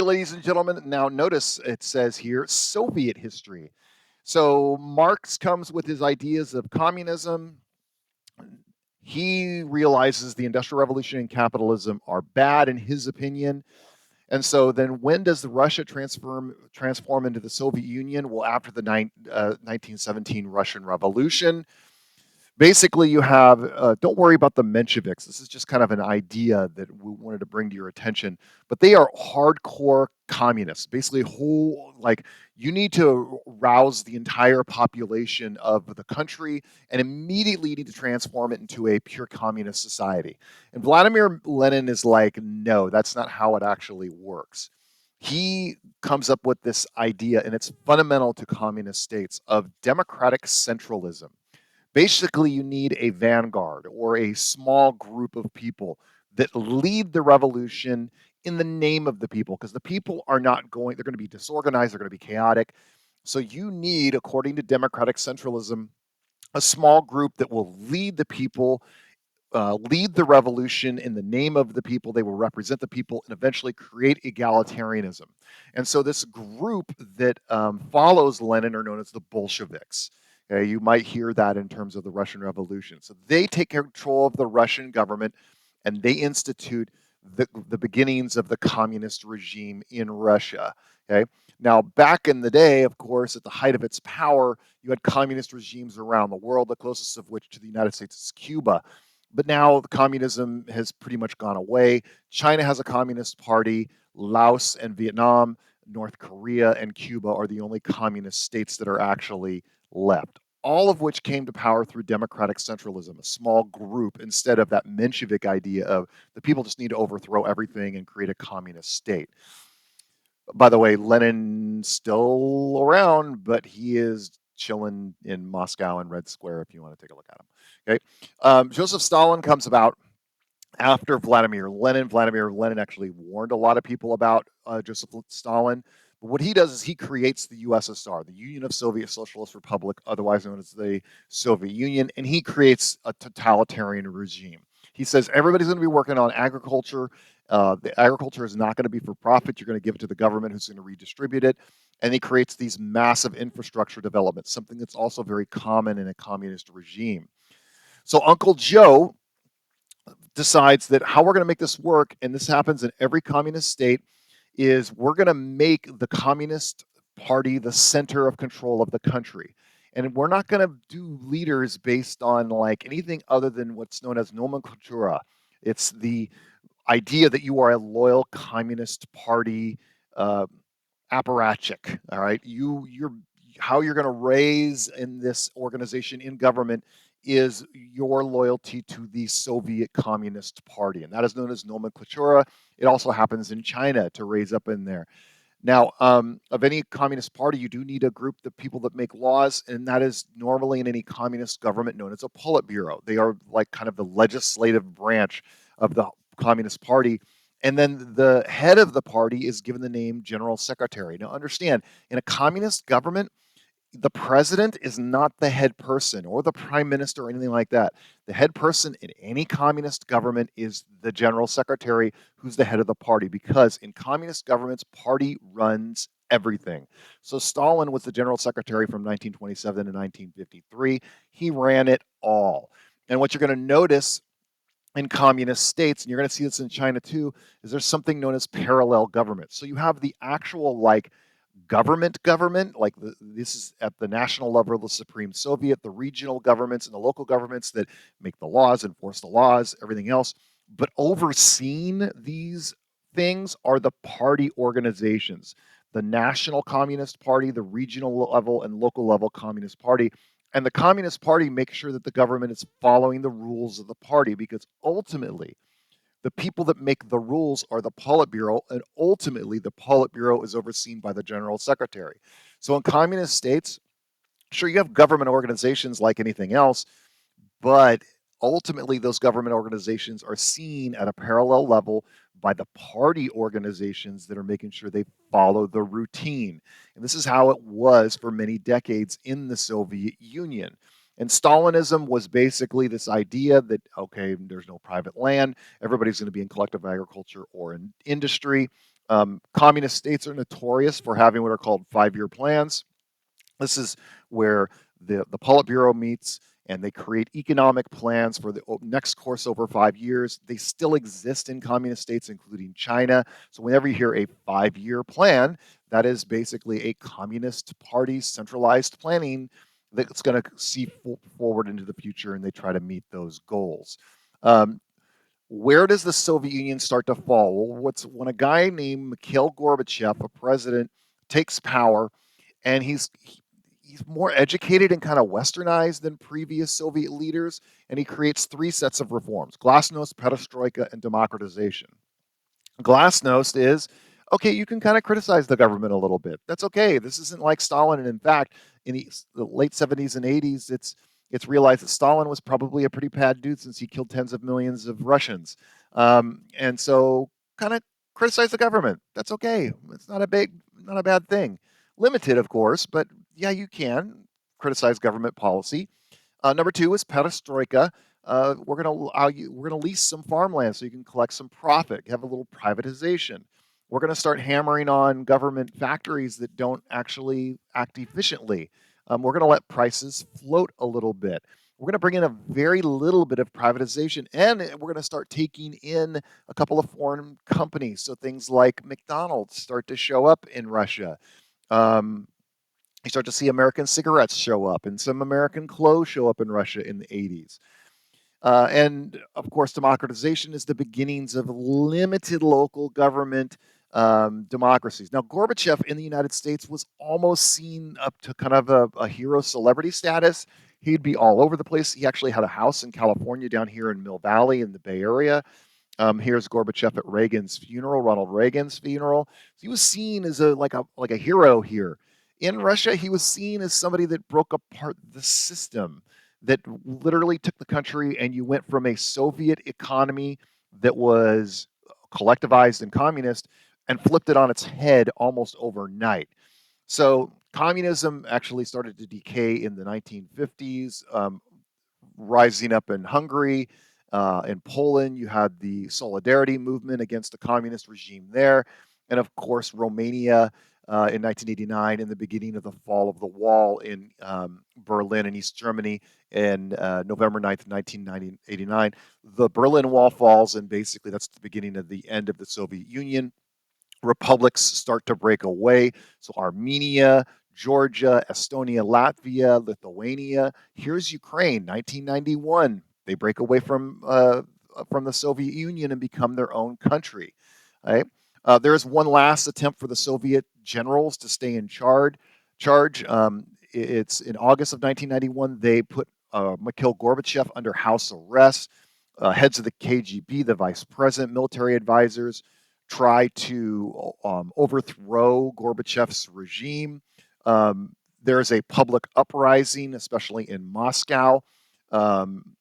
Okay, ladies and gentlemen, now notice it says here Soviet history. So Marx comes with his ideas of communism. He realizes the Industrial Revolution and capitalism are bad in his opinion. And so then when does the Russia transform into the Soviet Union? Well, after the 1917 Russian Revolution. Basically, you have, don't worry about the Mensheviks. This is just kind of an idea that we wanted to bring to your attention. But they are hardcore communists. Basically, like, you need to rouse the entire population of the country and immediately you need to transform it into a pure communist society. And Vladimir Lenin is like, no, that's not how it actually works. He comes up with this idea, and it's fundamental to communist states, of democratic centralism. Basically, you need a vanguard or a small group of people that lead the revolution in the name of the people, because the people are not going, they're going to be disorganized, they're going to be chaotic. So you need, according to democratic centralism, a small group that will lead the people, lead the revolution in the name of the people. They will represent the people and eventually create egalitarianism. And so this group that follows Lenin are known as the Bolsheviks. Okay, you might hear that in terms of the Russian Revolution. So they take control of the Russian government and they institute the beginnings of the communist regime in Russia. Okay. Now, back in the day, of course, at the height of its power, you had communist regimes around the world, the closest of which to the United States is Cuba. But now the communism has pretty much gone away. China has a communist party. Laos and Vietnam, North Korea and Cuba are the only communist states that are actually left. All of which came to power through democratic centralism, a small group, instead of that Menshevik idea of the people just need to overthrow everything and create a communist state. By the way, Lenin's still around, but he is chilling in Moscow and Red Square if you want to take a look at him. Okay. Joseph Stalin comes about after Vladimir Lenin. Vladimir Lenin actually warned a lot of people about Joseph Stalin. But what he does is he creates the USSR, the Union of Soviet Socialist Republic, otherwise known as the Soviet Union, and he creates a totalitarian regime. He says everybody's going to be working on agriculture. The agriculture is not going to be for profit. You're going to give it to the government, who's going to redistribute it. And he creates these massive infrastructure developments, something that's also very common in a communist regime. So Uncle Joe decides that how we're going to make this work, and this happens in every communist state, is we're going to make the Communist Party the center of control of the country. And we're not going to do leaders based on like anything other than what's known as nomenclatura. It's the idea that you are a loyal Communist Party uh, apparatchik. All right, you're how you're going to raise in this organization in government is your loyalty to the Soviet Communist Party, and that is known as nomenclatura. It also happens in China to raise up in there. Now, of any communist party, you do need a group of people that make laws, and that is normally in any communist government known as a Politburo. They are like kind of the legislative branch of the Communist Party. And then the head of the party is given the name General Secretary. Now, understand, in a communist government, the president is not the head person or the prime minister or anything like that. The head person in any communist government is the general secretary, who's the head of the party, because in communist governments, party runs everything. So Stalin was the general secretary from 1927 to 1953. He ran it all. And what you're going to notice in communist states, and you're going to see this in China too, is there's something known as parallel government. So you have the actual like government, like this is at the national level of the Supreme Soviet, the regional governments and the local governments that make the laws, enforce the laws, everything else. But overseeing these things are the party organizations, the National Communist Party, the regional level and local level Communist Party. And the Communist Party makes sure that the government is following the rules of the party, because ultimately, the people that make the rules are the Politburo, and ultimately the Politburo is overseen by the General Secretary. So in communist states, sure, you have government organizations like anything else, but ultimately those government organizations are seen at a parallel level by the party organizations that are making sure they follow the routine. And this is how it was for many decades in the Soviet Union. And Stalinism was basically this idea that, okay, there's no private land, everybody's going to be in collective agriculture or in industry. Communist states are notorious for having what are called 5-year plans. This is where the Politburo meets and they create economic plans for the next course over 5 years. They still exist in communist states, including China. So whenever you hear a 5-year plan, that is basically a communist party centralized planning that's going to see forward into the future, and they try to meet those goals. Um, where does the Soviet Union start to fall? Well, when a guy named Mikhail Gorbachev, a president, takes power, and he's more educated and kind of westernized than previous Soviet leaders, and he creates 3 sets of reforms: glasnost, perestroika, and democratization. Glasnost is, okay, you can kind of criticize the government a little bit. That's okay. This isn't like Stalin. And in fact, in the late 70s and 80s, it's realized that Stalin was probably a pretty bad dude since he killed tens of millions of Russians. And so kind of criticize the government. That's okay. It's not a bad thing. Limited, of course, but yeah, you can criticize government policy. Number 2 is perestroika. We're going to lease some farmland so you can collect some profit, have a little privatization. We're going to start hammering on government factories that don't actually act efficiently. We're going to let prices float a little bit. We're going to bring in a very little bit of privatization, and we're going to start taking in a couple of foreign companies. So things like McDonald's start to show up in Russia. Um, you start to see American cigarettes show up, and some American clothes show up in Russia in the 80s. And of course, democratization is the beginnings of limited local government democracies. Now, Gorbachev in the United States was almost seen up to kind of a hero celebrity status. He'd be all over the place. He actually had a house in California down here in Mill Valley in the Bay Area. Here's Gorbachev at Reagan's funeral, Ronald Reagan's funeral. So he was seen as a hero here. In Russia, he was seen as somebody that broke apart the system, that literally took the country, and you went from a Soviet economy that was collectivized and communist and flipped it on its head almost overnight. So communism actually started to decay in the 1950s, rising up in Hungary. In Poland, you had the Solidarity movement against the communist regime there. And of course, Romania in 1989, in the beginning of the fall of the wall in Berlin in East Germany in November 9th, 1989. The Berlin Wall falls, and basically that's the beginning of the end of the Soviet Union. Republics start to break away. So Armenia, Georgia, Estonia, Latvia, Lithuania. Here's Ukraine, 1991. They break away from the Soviet Union and become their own country. Right? There is one last attempt for the Soviet generals to stay in charge. It's in August of 1991. They put Mikhail Gorbachev under house arrest. Heads of the KGB, the vice president, military advisors, try to overthrow Gorbachev's regime. There's a public uprising, especially in Moscow. Um,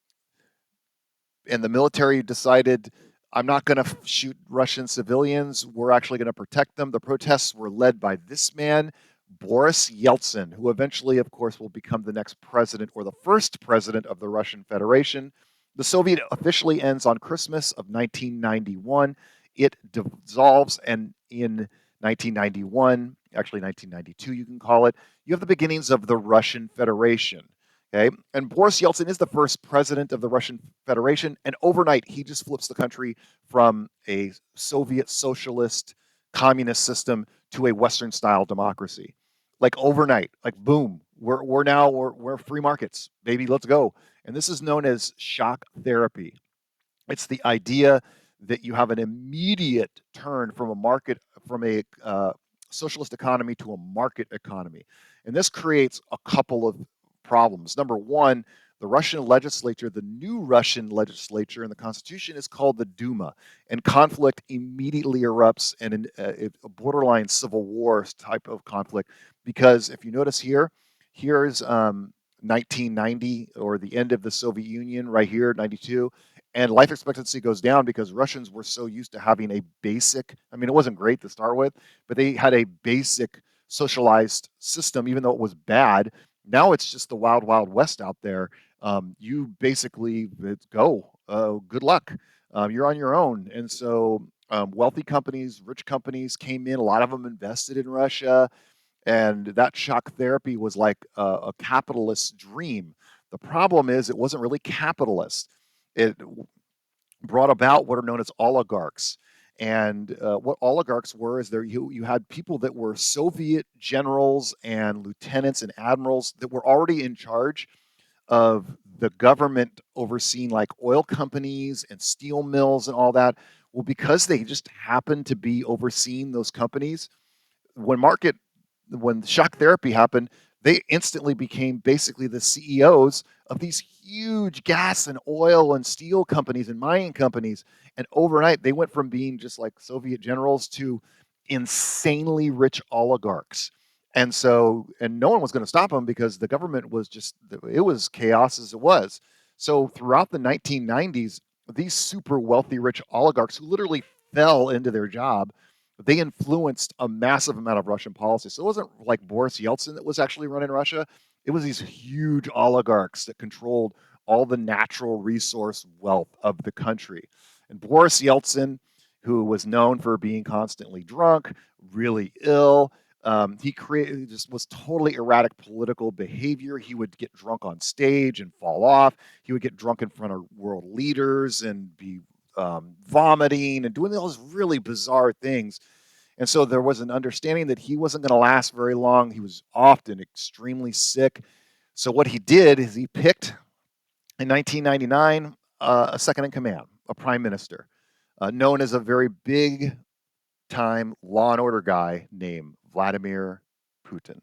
and the military decided, I'm not going to shoot Russian civilians. We're actually going to protect them. The protests were led by this man, Boris Yeltsin, who eventually, of course, will become the next president or the first president of the Russian Federation. The Soviet officially ends on Christmas of 1991. It dissolves, and in 1991, actually 1992, you can call it, you have the beginnings of the Russian Federation. Okay, and Boris Yeltsin is the first president of the Russian Federation, and overnight he just flips the country from a Soviet socialist communist system to a Western style democracy. Like overnight, like boom, we're free markets, baby, let's go. And this is known as shock therapy. It's the idea that you have an immediate turn from a socialist economy to a market economy. And this creates a couple of problems. Number one, the Russian legislature, the new Russian legislature and the constitution is called the Duma, and conflict immediately erupts, and a borderline civil war type of conflict. Because if you notice here's 1990, or the end of the Soviet Union right here, 92, and life expectancy goes down because Russians were so used to having a basic, I mean, it wasn't great to start with, but they had a basic socialized system, even though it was bad. Now it's just the wild, wild west out there. You basically go, good luck. You're on your own. And so wealthy companies, rich companies came in. A lot of them invested in Russia, and that shock therapy was like a capitalist dream. The problem is it wasn't really capitalist. It brought about what are known as oligarchs. And what oligarchs were is you had people that were Soviet generals and lieutenants and admirals that were already in charge of the government overseeing like oil companies and steel mills and all that. Well, because they just happened to be overseeing those companies, when market when shock therapy happened, they instantly became basically the CEOs of these huge gas and oil and steel companies and mining companies. And overnight, they went from being just like Soviet generals to insanely rich oligarchs. And no one was going to stop them because the government was just, it was chaos as it was. So throughout the 1990s, these super wealthy, rich oligarchs who literally fell into their job, they influenced a massive amount of Russian policy. So it wasn't like Boris Yeltsin that was actually running Russia. It was these huge oligarchs that controlled all the natural resource wealth of the country. And Boris Yeltsin, who was known for being constantly drunk, really ill, he created just was totally erratic political behavior. He would get drunk on stage and fall off. He would get drunk in front of world leaders and be vomiting and doing all those really bizarre things. And so there was an understanding that he wasn't going to last very long. He was often extremely sick. So what he did is he picked in 1999 a second in command, a prime minister, known as a very big time law and order guy named Vladimir Putin.